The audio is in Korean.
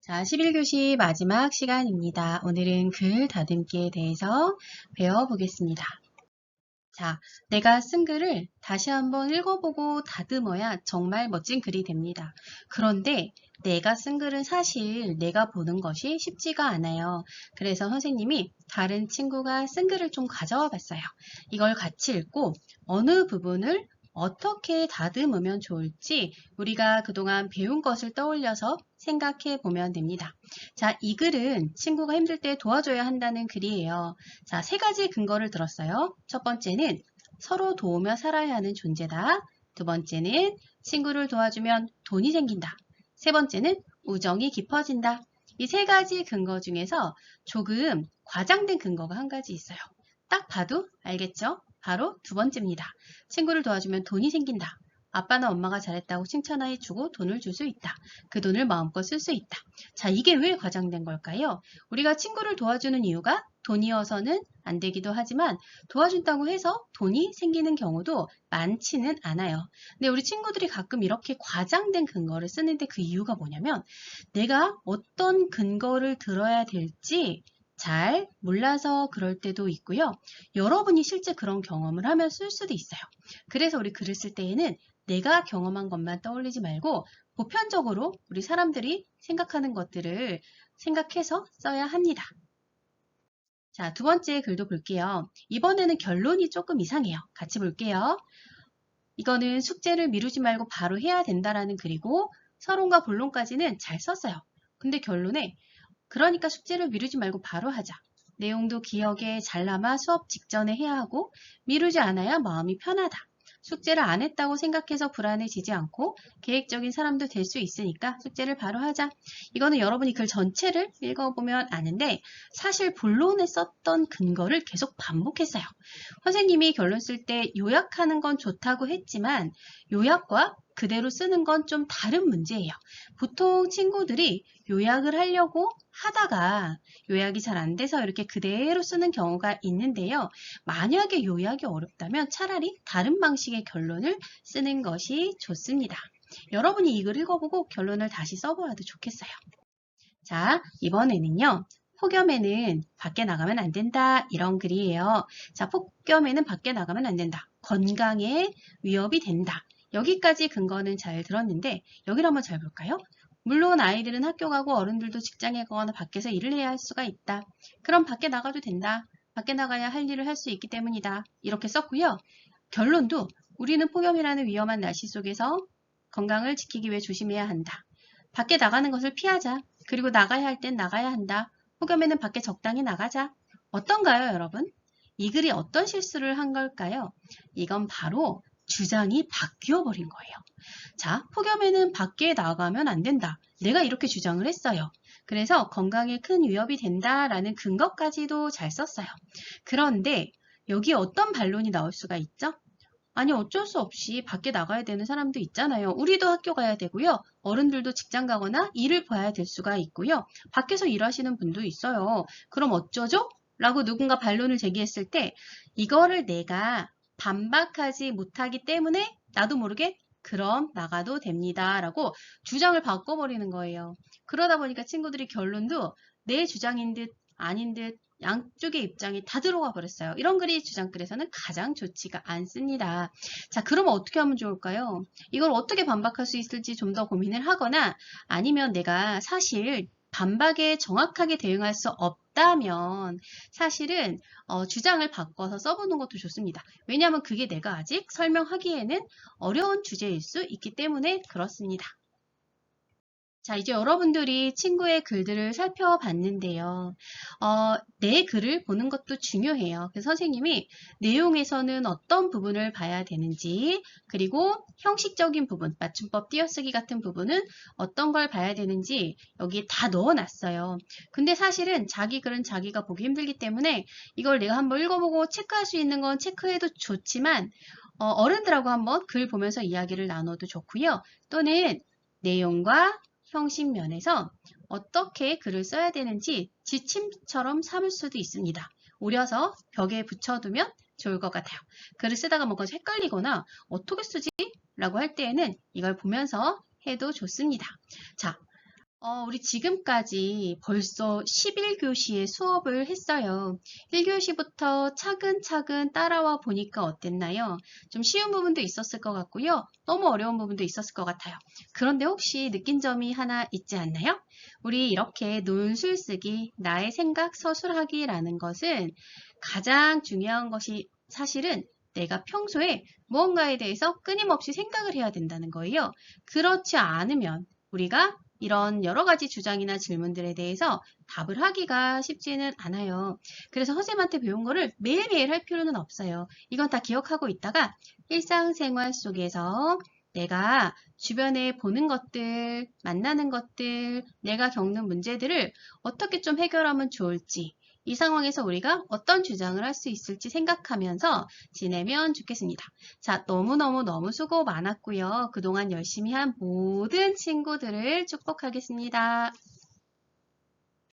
자, 11교시 마지막 시간입니다. 오늘은 글 다듬기에 대해서 배워보겠습니다. 자, 내가 쓴 글을 다시 한번 읽어보고 다듬어야 정말 멋진 글이 됩니다. 그런데 내가 쓴 글은 사실 내가 보는 것이 쉽지가 않아요. 그래서 선생님이 다른 친구가 쓴 글을 좀 가져와 봤어요. 이걸 같이 읽고 어느 부분을 어떻게 다듬으면 좋을지 우리가 그동안 배운 것을 떠올려서 생각해 보면 됩니다. 자, 이 글은 친구가 힘들 때 도와줘야 한다는 글이에요. 자, 세 가지 근거를 들었어요. 첫 번째는 서로 도우며 살아야 하는 존재다. 두 번째는 친구를 도와주면 돈이 생긴다. 세 번째는 우정이 깊어진다. 이 세 가지 근거 중에서 조금 과장된 근거가 한 가지 있어요. 딱 봐도 알겠죠? 바로 두 번째입니다. 친구를 도와주면 돈이 생긴다. 아빠나 엄마가 잘했다고 칭찬해주고 돈을 줄 수 있다. 그 돈을 마음껏 쓸 수 있다. 자, 이게 왜 과장된 걸까요? 우리가 친구를 도와주는 이유가 돈이어서는 안 되기도 하지만 도와준다고 해서 돈이 생기는 경우도 많지는 않아요. 근데 우리 친구들이 가끔 이렇게 과장된 근거를 쓰는데 그 이유가 뭐냐면 내가 어떤 근거를 들어야 될지 잘 몰라서 그럴 때도 있고요. 여러분이 실제 그런 경험을 하면 쓸 수도 있어요. 그래서 우리 글을 쓸 때에는 내가 경험한 것만 떠올리지 말고 보편적으로 우리 사람들이 생각하는 것들을 생각해서 써야 합니다. 자, 두 번째 글도 볼게요. 이번에는 결론이 조금 이상해요. 같이 볼게요. 이거는 숙제를 미루지 말고 바로 해야 된다라는 글이고 서론과 본론까지는 잘 썼어요. 근데 결론에 그러니까 숙제를 미루지 말고 바로 하자. 내용도 기억에 잘 남아 수업 직전에 해야 하고 미루지 않아야 마음이 편하다. 숙제를 안 했다고 생각해서 불안해지지 않고 계획적인 사람도 될 수 있으니까 숙제를 바로 하자. 이거는 여러분이 글 전체를 읽어보면 아는데 사실 본론에 썼던 근거를 계속 반복했어요. 선생님이 결론 쓸 때 요약하는 건 좋다고 했지만 요약과 그대로 쓰는 건 좀 다른 문제예요. 보통 친구들이 요약을 하려고 하다가 요약이 잘 안 돼서 이렇게 그대로 쓰는 경우가 있는데요. 만약에 요약이 어렵다면 차라리 다른 방식의 결론을 쓰는 것이 좋습니다. 여러분이 이걸 읽어보고 결론을 다시 써보아도 좋겠어요. 자, 이번에는요. 폭염에는 밖에 나가면 안 된다. 이런 글이에요. 자, 폭염에는 밖에 나가면 안 된다. 건강에 위협이 된다. 여기까지 근거는 잘 들었는데 여기를 한번 잘 볼까요? 물론 아이들은 학교 가고 어른들도 직장에 가거나 밖에서 일을 해야 할 수가 있다. 그럼 밖에 나가도 된다. 밖에 나가야 할 일을 할 수 있기 때문이다. 이렇게 썼고요. 결론도 우리는 폭염이라는 위험한 날씨 속에서 건강을 지키기 위해 조심해야 한다. 밖에 나가는 것을 피하자. 그리고 나가야 할 땐 나가야 한다. 폭염에는 밖에 적당히 나가자. 어떤가요, 여러분? 이 글이 어떤 실수를 한 걸까요? 이건 바로 주장이 바뀌어 버린 거예요. 자, 폭염에는 밖에 나가면 안 된다. 내가 이렇게 주장을 했어요. 그래서 건강에 큰 위협이 된다라는 근거까지도 잘 썼어요. 그런데 여기 어떤 반론이 나올 수가 있죠? 아니 어쩔 수 없이 밖에 나가야 되는 사람도 있잖아요. 우리도 학교 가야 되고요. 어른들도 직장 가거나 일을 봐야 될 수가 있고요. 밖에서 일하시는 분도 있어요. 그럼 어쩌죠? 라고 누군가 반론을 제기했을 때 이거를 내가 반박하지 못하기 때문에 나도 모르게 그럼 나가도 됩니다. 라고 주장을 바꿔버리는 거예요. 그러다 보니까 친구들이 결론도 내 주장인 듯 아닌 듯 양쪽의 입장이 다 들어가 버렸어요. 이런 글이 주장글에서는 가장 좋지가 않습니다. 자, 그러면 어떻게 하면 좋을까요? 이걸 어떻게 반박할 수 있을지 좀 더 고민을 하거나 아니면 내가 사실 반박에 정확하게 대응할 수 없다면 사실은 주장을 바꿔서 써보는 것도 좋습니다. 왜냐하면 그게 내가 아직 설명하기에는 어려운 주제일 수 있기 때문에 그렇습니다. 자, 이제 여러분들이 친구의 글들을 살펴봤는데요. 내 글을 보는 것도 중요해요. 그래서 선생님이 내용에서는 어떤 부분을 봐야 되는지, 그리고 형식적인 부분, 맞춤법 띄어쓰기 같은 부분은 어떤 걸 봐야 되는지 여기에 다 넣어놨어요. 근데 사실은 자기 글은 자기가 보기 힘들기 때문에 이걸 내가 한번 읽어보고 체크할 수 있는 건 체크해도 좋지만 어른들하고 한번 글 보면서 이야기를 나눠도 좋고요. 또는 내용과 형식 면에서 어떻게 글을 써야 되는지 지침처럼 삼을 수도 있습니다. 오려서 벽에 붙여두면 좋을 것 같아요. 글을 쓰다가 뭔가 헷갈리거나 어떻게 쓰지? 라고 할 때에는 이걸 보면서 해도 좋습니다. 자, 우리 지금까지 벌써 11교시의 수업을 했어요. 1교시부터 차근차근 따라와 보니까 어땠나요? 좀 쉬운 부분도 있었을 것 같고요. 너무 어려운 부분도 있었을 것 같아요. 그런데 혹시 느낀 점이 하나 있지 않나요? 우리 이렇게 논술 쓰기, 나의 생각 서술하기라는 것은 가장 중요한 것이 사실은 내가 평소에 무언가에 대해서 끊임없이 생각을 해야 된다는 거예요. 그렇지 않으면 우리가 이런 여러 가지 주장이나 질문들에 대해서 답을 하기가 쉽지는 않아요. 그래서 선생님한테 배운 거를 매일매일 할 필요는 없어요. 이건 다 기억하고 있다가 일상생활 속에서 내가 주변에 보는 것들, 만나는 것들, 내가 겪는 문제들을 어떻게 좀 해결하면 좋을지, 이 상황에서 우리가 어떤 주장을 할 수 있을지 생각하면서 지내면 좋겠습니다. 자, 너무너무 수고 많았고요. 그동안 열심히 한 모든 친구들을 축복하겠습니다.